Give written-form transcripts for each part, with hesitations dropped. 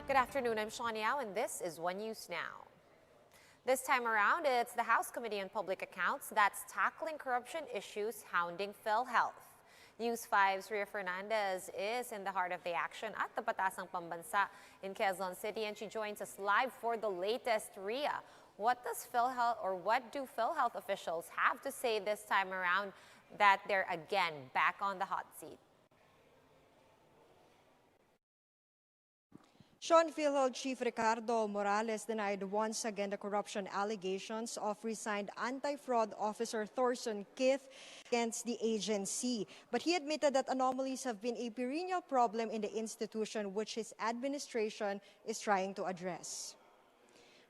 Good afternoon, I'm Shawn Yao, and this is One News Now. This time around, it's the House Committee on Public Accounts that's tackling corruption issues hounding PhilHealth. News 5's Ria Fernandez is in the heart of the action at the Batasang Pambansa in Quezon City, and she joins us live for the latest. Ria, what do PhilHealth officials have to say this time around that they're again back on the hot seat? Shawn, PhilHealth Chief Ricardo Morales denied once again the corruption allegations of resigned anti-fraud officer Thorson Kith against the agency. But he admitted that anomalies have been a perennial problem in the institution, which his administration is trying to address.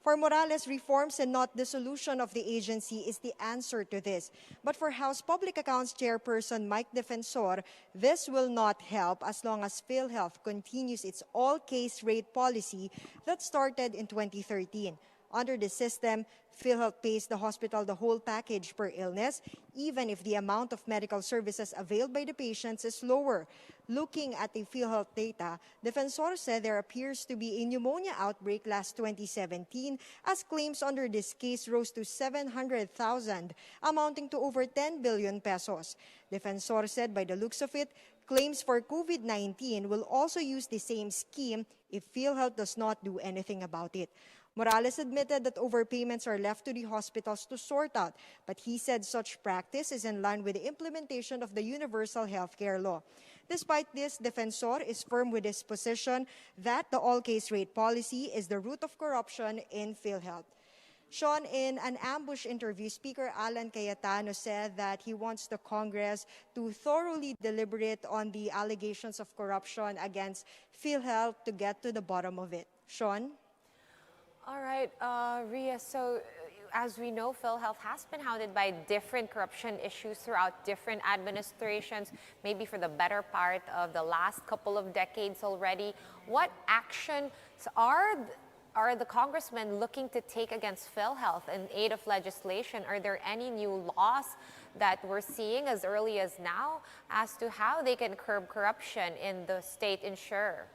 For Morales, reforms and not dissolution of the agency is the answer to this. But for House Public Accounts Chairperson Mike Defensor, this will not help as long as PhilHealth continues its all-case rate policy that started in 2013. Under the system, PhilHealth pays the hospital the whole package per illness, even if the amount of medical services availed by the patients is lower. Looking at the PhilHealth data, Defensor said there appears to be a pneumonia outbreak last 2017 as claims under this case rose to 700,000, amounting to over 10 billion pesos. Defensor said by the looks of it, claims for COVID-19 will also use the same scheme if PhilHealth does not do anything about it. Morales admitted that overpayments are left to the hospitals to sort out, but he said such practice is in line with the implementation of the Universal Healthcare Law. Despite this, Defensor is firm with his position that the all-case rate policy is the root of corruption in PhilHealth. Shawn, in an ambush interview, Speaker Alan Cayetano said that he wants the Congress to thoroughly deliberate on the allegations of corruption against PhilHealth to get to the bottom of it. Shawn? All right, Ria, so as we know, PhilHealth has been hounded by different corruption issues throughout different administrations, maybe for the better part of the last couple of decades already. What actions are the congressmen looking to take against PhilHealth in aid of legislation? Are there any new laws that we're seeing as early as now as to how they can curb corruption in the state insurer?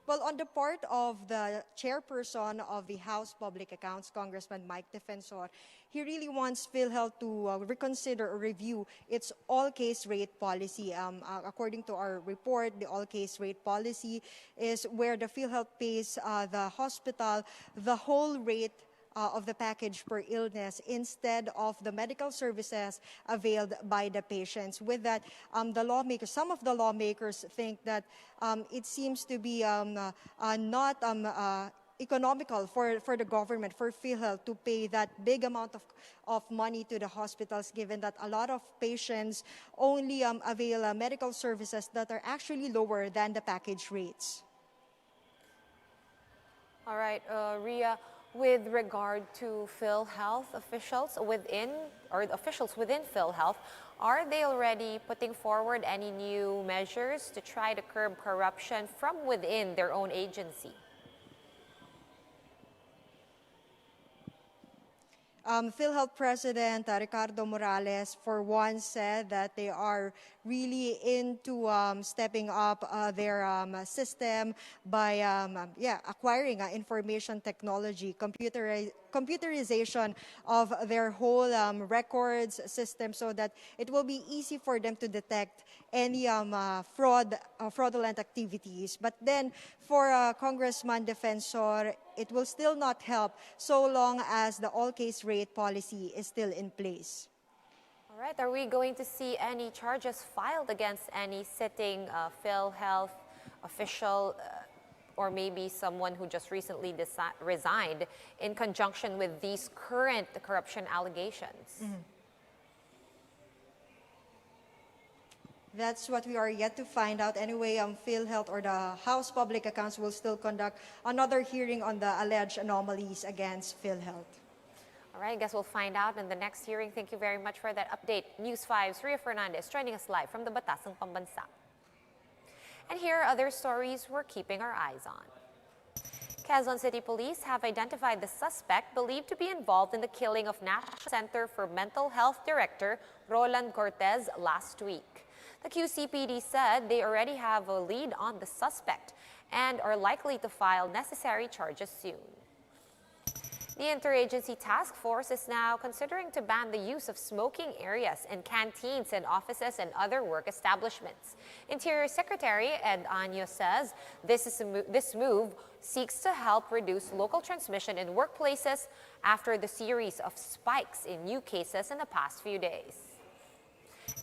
Well, on the part of the chairperson of the House Public Accounts, Congressman Mike Defensor, he really wants PhilHealth to reconsider or review its all-case rate policy. According to our report, the all-case rate policy is where the PhilHealth pays the hospital the whole rate of the package per illness instead of the medical services availed by the patients. With that, some of the lawmakers think that it seems to be not economical for the government, for PhilHealth, to pay that big amount of money to the hospitals, given that a lot of patients only avail medical services that are actually lower than the package rates. All right, Ria, with regard to PhilHealth officials within PhilHealth, are they already putting forward any new measures to try to curb corruption from within their own agency? PhilHealth President Ricardo Morales, for one, said that they are really into stepping up their system by acquiring information technology, computerization of their whole records system, so that it will be easy for them to detect any fraudulent activities. But then for Congressman Defensor, it will still not help so long as the all-case rate policy is still in place. All right, are we going to see any charges filed against any sitting PhilHealth official or maybe someone who just recently resigned in conjunction with these current corruption allegations? Mm-hmm. That's what we are yet to find out. Anyway, PhilHealth or the House Public Accounts will still conduct another hearing on the alleged anomalies against PhilHealth. All right, I guess we'll find out in the next hearing. Thank you very much for that update. News 5's Ria Fernandez joining us live from the Batasang Pambansa. And here are other stories we're keeping our eyes on. Quezon City Police have identified the suspect believed to be involved in the killing of National Center for Mental Health Director Roland Cortez last week. The QCPD said they already have a lead on the suspect and are likely to file necessary charges soon. The Interagency Task Force is now considering to ban the use of smoking areas in canteens and offices and other work establishments. Interior Secretary Ed Año says this move seeks to help reduce local transmission in workplaces after the series of spikes in new cases in the past few days.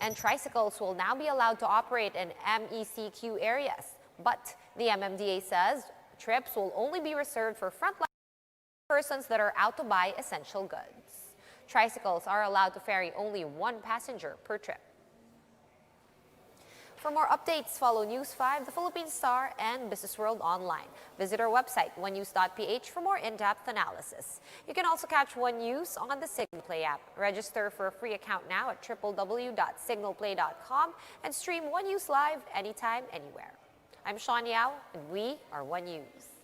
And tricycles will now be allowed to operate in MECQ areas, but the MMDA says trips will only be reserved for frontline persons that are out to buy essential goods. Tricycles are allowed to ferry only one passenger per trip. For more updates, follow News 5, The Philippine Star, and Business World online. Visit our website, onenews.ph, for more in-depth analysis. You can also catch One News on the Signal Play app. Register for a free account now at www.signalplay.com and stream One News live anytime, anywhere. I'm Sean Yao, and we are One News.